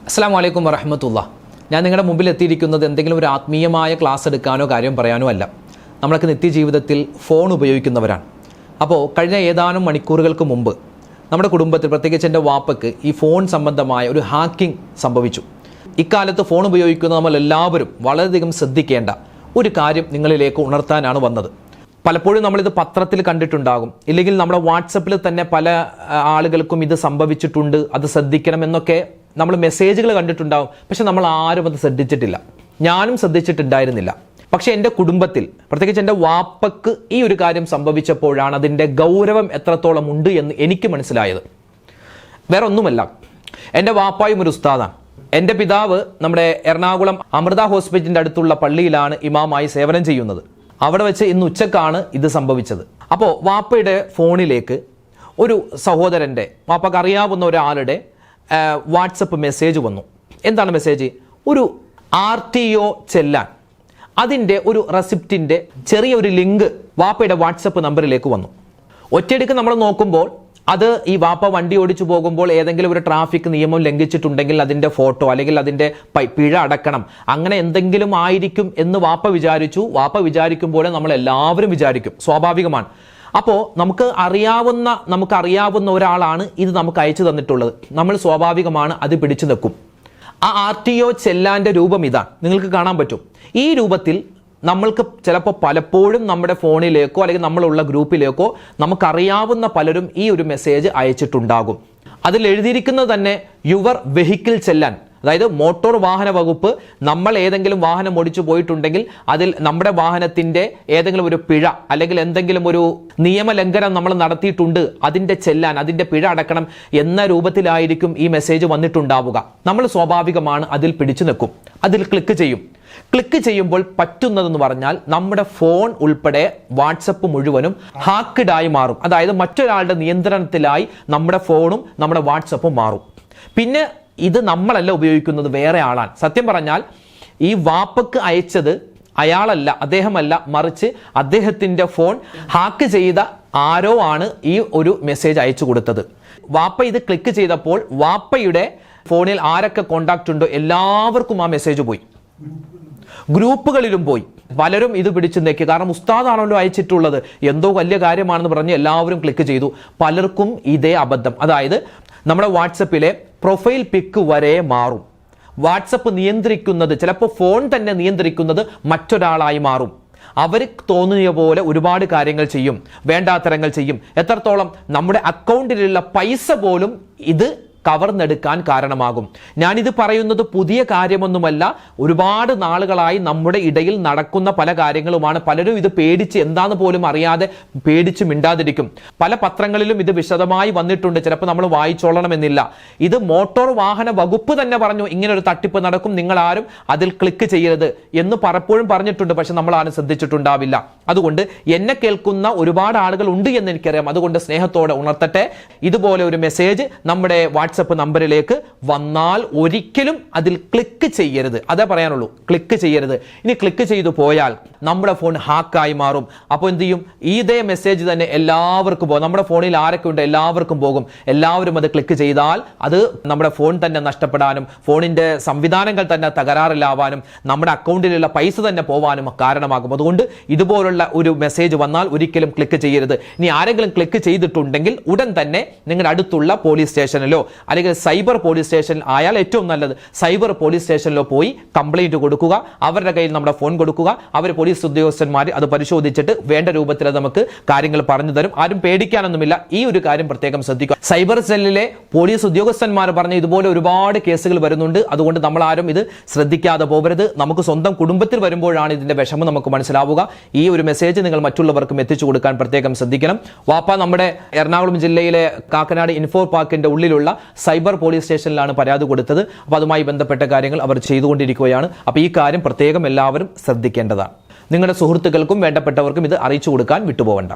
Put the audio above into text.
അസ്സലാമു അലൈക്കും വറഹ്മത്തുള്ളാഹ്. ഞാൻ നിങ്ങളുടെ മുമ്പിൽ എത്തിയിരിക്കുന്നത് എന്തെങ്കിലും ഒരു ആത്മീയമായ ക്ലാസ് എടുക്കാനോ കാര്യം പറയാനോ അല്ല. നമ്മളൊക്കെ നിത്യജീവിതത്തിൽ ഫോൺ ഉപയോഗിക്കുന്നവരാണ്. അപ്പോൾ കഴിഞ്ഞ ഏതാനും മണിക്കൂറുകൾക്ക് മുമ്പ് നമ്മുടെ കുടുംബത്തിൽ, പ്രത്യേകിച്ച് എൻ്റെ വാപ്പയ്ക്ക്, ഈ ഫോൺ സംബന്ധമായ ഒരു ഹാക്കിംഗ് സംഭവിച്ചു. ഇക്കാലത്ത് ഫോൺ ഉപയോഗിക്കുന്ന നമ്മൾ എല്ലാവരും വളരെയധികം ശ്രദ്ധിക്കേണ്ട ഒരു കാര്യം നിങ്ങളിലേക്ക് ഉണർത്താനാണ് വന്നത്. പലപ്പോഴും നമ്മളിത് പത്രത്തിൽ കണ്ടിട്ടുണ്ടാകും, ഇല്ലെങ്കിൽ നമ്മുടെ വാട്സപ്പിൽ തന്നെ പല ആളുകൾക്കും ഇത് സംഭവിച്ചിട്ടുണ്ട്, അത് ശ്രദ്ധിക്കണമെന്നൊക്കെ നമ്മൾ മെസ്സേജുകൾ കണ്ടിട്ടുണ്ടാകും. പക്ഷെ നമ്മൾ ആരും അത് ശ്രദ്ധിച്ചിട്ടില്ല. ഞാനും ശ്രദ്ധിച്ചിട്ടുണ്ടായിരുന്നില്ല. പക്ഷെ എൻ്റെ കുടുംബത്തിൽ, പ്രത്യേകിച്ച് എൻ്റെ വാപ്പക്ക് ഈ ഒരു കാര്യം സംഭവിച്ചപ്പോഴാണ് അതിൻ്റെ ഗൗരവം എത്രത്തോളം ഉണ്ട് എന്ന് എനിക്ക് മനസ്സിലായത്. വേറെ ഒന്നുമല്ല, എൻ്റെ വാപ്പായും ഒരു ഉസ്താദാണ്. എൻ്റെ പിതാവ് നമ്മുടെ എറണാകുളം അമൃത ഹോസ്പിറ്റലിൻ്റെ അടുത്തുള്ള പള്ളിയിലാണ് ഇമാമായി സേവനം ചെയ്യുന്നത്. അവിടെ വെച്ച് ഇന്ന് ഉച്ചക്കാണ് ഇത് സംഭവിച്ചത്. അപ്പോൾ വാപ്പയുടെ ഫോണിലേക്ക് ഒരു സഹോദരൻ്റെ, വാപ്പക്ക് അറിയാവുന്ന ഒരാളുടെ വാട്സപ്പ് മെസ്സേജ് വന്നു. എന്താണ് മെസ്സേജ്? ഒരു RTO ചെല്ലാൻ അതിൻ്റെ ഒരു റെസിപ്റ്റിൻ്റെ ചെറിയൊരു ലിങ്ക് വാപ്പയുടെ വാട്സപ്പ് നമ്പറിലേക്ക് വന്നു. ഒറ്റയടിക്ക് നമ്മൾ നോക്കുമ്പോൾ അത് ഈ വാപ്പ വണ്ടി ഓടിച്ചു പോകുമ്പോൾ ഏതെങ്കിലും ഒരു ട്രാഫിക് നിയമം ലംഘിച്ചിട്ടുണ്ടെങ്കിൽ അതിൻ്റെ ഫോട്ടോ, അല്ലെങ്കിൽ അതിൻ്റെ പിഴ അടക്കണം, അങ്ങനെ എന്തെങ്കിലും ആയിരിക്കും എന്ന് വാപ്പ വിചാരിച്ചു. വാപ്പ വിചാരിക്കുമ്പോൾ നമ്മൾ എല്ലാവരും വിചാരിക്കും, സ്വാഭാവികമാണ്. അപ്പോൾ നമുക്ക് അറിയാവുന്ന ഒരാളാണ് ഇത് നമുക്ക് അയച്ചു തന്നിട്ടുള്ളത്. നമ്മൾ സ്വാഭാവികമാണ് അത് പിടിച്ചു നിൽക്കും. ആ RTO ചെല്ലാൻ്റെ രൂപം ഇതാണ്, നിങ്ങൾക്ക് കാണാൻ പറ്റും. ഈ രൂപത്തിൽ നമ്മൾക്ക് ചിലപ്പോൾ പലപ്പോഴും നമ്മുടെ ഫോണിലേക്കോ അല്ലെങ്കിൽ നമ്മളുള്ള ഗ്രൂപ്പിലേക്കോ നമുക്കറിയാവുന്ന പലരും ഈ ഒരു മെസ്സേജ് അയച്ചിട്ടുണ്ടാകും. അതിൽ എഴുതിയിരിക്കുന്നത് തന്നെ യുവർ വെഹിക്കിൾ ചെല്ലാൻ, അതായത് മോട്ടോർ വാഹന വകുപ്പ് നമ്മൾ ഏതെങ്കിലും വാഹനം ഓടിച്ചു പോയിട്ടുണ്ടെങ്കിൽ അതിൽ നമ്മുടെ വാഹനത്തിൻ്റെ ഏതെങ്കിലും ഒരു പിഴ അല്ലെങ്കിൽ എന്തെങ്കിലും ഒരു നിയമലംഘനം നമ്മൾ നടത്തിയിട്ടുണ്ട്, അതിൻ്റെ ചെല്ലാൻ, അതിൻ്റെ പിഴ അടക്കണം എന്ന രൂപത്തിലായിരിക്കും ഈ മെസ്സേജ് വന്നിട്ടുണ്ടാവുക. നമ്മൾ സ്വാഭാവികമാണ് അതിൽ പിടിച്ചു നിൽക്കും, അതിൽ ക്ലിക്ക് ചെയ്യും. ക്ലിക്ക് ചെയ്യുമ്പോൾ പറ്റുന്നതെന്ന് പറഞ്ഞാൽ നമ്മുടെ ഫോൺ ഉൾപ്പെടെ വാട്സപ്പ് മുഴുവനും ഹാക്ക്ഡായി മാറും. അതായത് മറ്റൊരാളുടെ നിയന്ത്രണത്തിലായി നമ്മുടെ ഫോണും നമ്മുടെ വാട്സപ്പും മാറും. പിന്നെ ഇത് നമ്മളല്ല ഉപയോഗിക്കുന്നത്, വേറെ ആളാണ്. സത്യം പറഞ്ഞാൽ ഈ വാപ്പക്ക് അയച്ചത് അയാളല്ല, അദ്ദേഹമല്ല, മറിച്ച് അദ്ദേഹത്തിൻ്റെ ഫോൺ ഹാക്ക് ചെയ്ത ആരോ ആണ് ഈ ഒരു മെസ്സേജ് അയച്ചു കൊടുത്തത്. വാപ്പ ഇത് ക്ലിക്ക് ചെയ്തപ്പോൾ വാപ്പയുടെ ഫോണിൽ ആരൊക്കെ കോണ്ടാക്ട് ഉണ്ടോ എല്ലാവർക്കും ആ മെസ്സേജ് പോയി, ഗ്രൂപ്പുകളിലും പോയി. പലരും ഇത് പിടിച്ചു നോക്കി, കാരണം ഉസ്താദാണല്ലോ അയച്ചിട്ടുള്ളത്, എന്തോ വലിയ കാര്യമാണെന്ന് പറഞ്ഞ് എല്ലാവരും ക്ലിക്ക് ചെയ്തു. പലർക്കും ഇതേ അബദ്ധം, അതായത് നമ്മുടെ വാട്സപ്പിലെ പ്രൊഫൈൽ പിക്ക് വരെ മാറും. വാട്സപ്പ് നിയന്ത്രിക്കുന്നത്, ചിലപ്പോൾ ഫോൺ തന്നെ നിയന്ത്രിക്കുന്നത് മറ്റൊരാളായി മാറും. അവർ തോന്നിയ പോലെ ഒരുപാട് കാര്യങ്ങൾ ചെയ്യും, വേണ്ടാത്തരങ്ങൾ ചെയ്യും. എത്രത്തോളം നമ്മുടെ അക്കൗണ്ടിലുള്ള പൈസ പോലും ഇത് കവർന്നെടുക്കാൻ കാരണമാകും. ഞാനിത് പറയുന്നത് പുതിയ കാര്യമൊന്നുമല്ല, ഒരുപാട് നാളുകളായി നമ്മുടെ ഇടയിൽ നടക്കുന്ന പല കാര്യങ്ങളുമാണ്. പലരും ഇത് പേടിച്ച്, എന്താന്ന് പോലും അറിയാതെ പേടിച്ച് മിണ്ടാതിരിക്കും. പല പത്രങ്ങളിലും ഇത് വിശദമായി വന്നിട്ടുണ്ട്, ചിലപ്പോൾ നമ്മൾ വായിച്ചോളണമെന്നില്ല. ഇത് മോട്ടോർ വാഹന വകുപ്പ് തന്നെ പറഞ്ഞു ഇങ്ങനെ ഒരു തട്ടിപ്പ് നടക്കും, നിങ്ങൾ ആരും അതിൽ ക്ലിക്ക് ചെയ്യരുത് എന്ന് പലപ്പോഴും പറഞ്ഞിട്ടുണ്ട്. പക്ഷെ നമ്മൾ ആരും ശ്രദ്ധിച്ചിട്ടുണ്ടാവില്ല. അതുകൊണ്ട് എന്നെ കേൾക്കുന്ന ഒരുപാട് ആളുകൾ ഉണ്ട് എന്ന് എനിക്കറിയാം. അതുകൊണ്ട് സ്നേഹത്തോടെ ഉണർത്തട്ടെ, ഇതുപോലെ ഒരു മെസ്സേജ് നമ്മുടെ വാട്സപ്പ് നമ്പറിലേക്ക് വന്നാൽ ഒരിക്കലും അതിൽ ക്ലിക്ക് ചെയ്യരുത്. അതേ പറയാനുള്ളൂ, ക്ലിക്ക് ചെയ്യരുത്. ഇനി ക്ലിക്ക് ചെയ്തു പോയാൽ നമ്മുടെ ഫോൺ ഹാക്കായി മാറും. അപ്പോൾ എന്ത് ചെയ്യും? ഇതേ മെസ്സേജ് തന്നെ എല്ലാവർക്കും പോകും. നമ്മുടെ ഫോണിൽ ആരൊക്കെ ഉണ്ട് എല്ലാവർക്കും പോകും. എല്ലാവരും അത് ക്ലിക്ക് ചെയ്താൽ അത് നമ്മുടെ ഫോൺ തന്നെ നഷ്ടപ്പെടാനും ഫോണിന്റെ സംവിധാനങ്ങൾ തന്നെ തകരാറിലാവാനും നമ്മുടെ അക്കൗണ്ടിലുള്ള പൈസ തന്നെ പോവാനും കാരണമാകും. അതുകൊണ്ട് ഇതുപോലുള്ള ഒരു മെസ്സേജ് വന്നാൽ ഒരിക്കലും ക്ലിക്ക് ചെയ്യരുത്. ഇനി ആരെങ്കിലും ക്ലിക്ക് ചെയ്തിട്ടുണ്ടെങ്കിൽ ഉടൻ തന്നെ നിങ്ങളുടെ അടുത്തുള്ള പോലീസ് സ്റ്റേഷനിലോ അല്ലെങ്കിൽ സൈബർ പോലീസ് സ്റ്റേഷനിൽ ആയാൽ ഏറ്റവും നല്ലത്, സൈബർ പോലീസ് സ്റ്റേഷനിലോ പോയി കംപ്ലൈന്റ് കൊടുക്കുക. അവരുടെ കയ്യിൽ നമ്മുടെ ഫോൺ കൊടുക്കുക. അവർ പോലീസ് ഉദ്യോഗസ്ഥന്മാർ അത് പരിശോധിച്ചിട്ട് വേണ്ട രൂപത്തിൽ നമുക്ക് കാര്യങ്ങൾ പറഞ്ഞു തരും. ആരും പേടിക്കാനൊന്നുമില്ല. ഈ ഒരു കാര്യം പ്രത്യേകം ശ്രദ്ധിക്കുക. സൈബർ സെല്ലിലെ പോലീസ് ഉദ്യോഗസ്ഥന്മാർ പറഞ്ഞ ഇതുപോലെ ഒരുപാട് കേസുകൾ വരുന്നുണ്ട്. അതുകൊണ്ട് നമ്മൾ ആരും ഇത് ശ്രദ്ധിക്കാതെ പോകരുത്. നമുക്ക് സ്വന്തം കുടുംബത്തിൽ വരുമ്പോഴാണ് ഇതിന്റെ വിഷമം നമുക്ക് മനസ്സിലാവുക. ഈ ഒരു മെസ്സേജ് നിങ്ങൾ മറ്റുള്ളവർക്കും എത്തിച്ചു കൊടുക്കാൻ പ്രത്യേകം ശ്രദ്ധിക്കണം. വാപ്പ നമ്മുടെ എറണാകുളം ജില്ലയിലെ കാക്കനാട് ഇൻഫോ പാർക്കിന്റെ ഉള്ളിലുള്ള സൈബർ പോലീസ് സ്റ്റേഷനിലാണ് പരാതി കൊടുത്തത്. അപ്പോൾ അതുമായി ബന്ധപ്പെട്ട കാര്യങ്ങൾ അവർ ചെയ്തുകൊണ്ടിരിക്കുകയാണ്. അപ്പോൾ ഈ കാര്യം പ്രത്യേകം എല്ലാവരും ശ്രദ്ധിക്കേണ്ടതാണ്. നിങ്ങളുടെ സുഹൃത്തുക്കൾക്കും വേണ്ടപ്പെട്ടവർക്കും ഇത് അറിയിച്ചു കൊടുക്കാൻ വിട്ടുപോകണ്ട.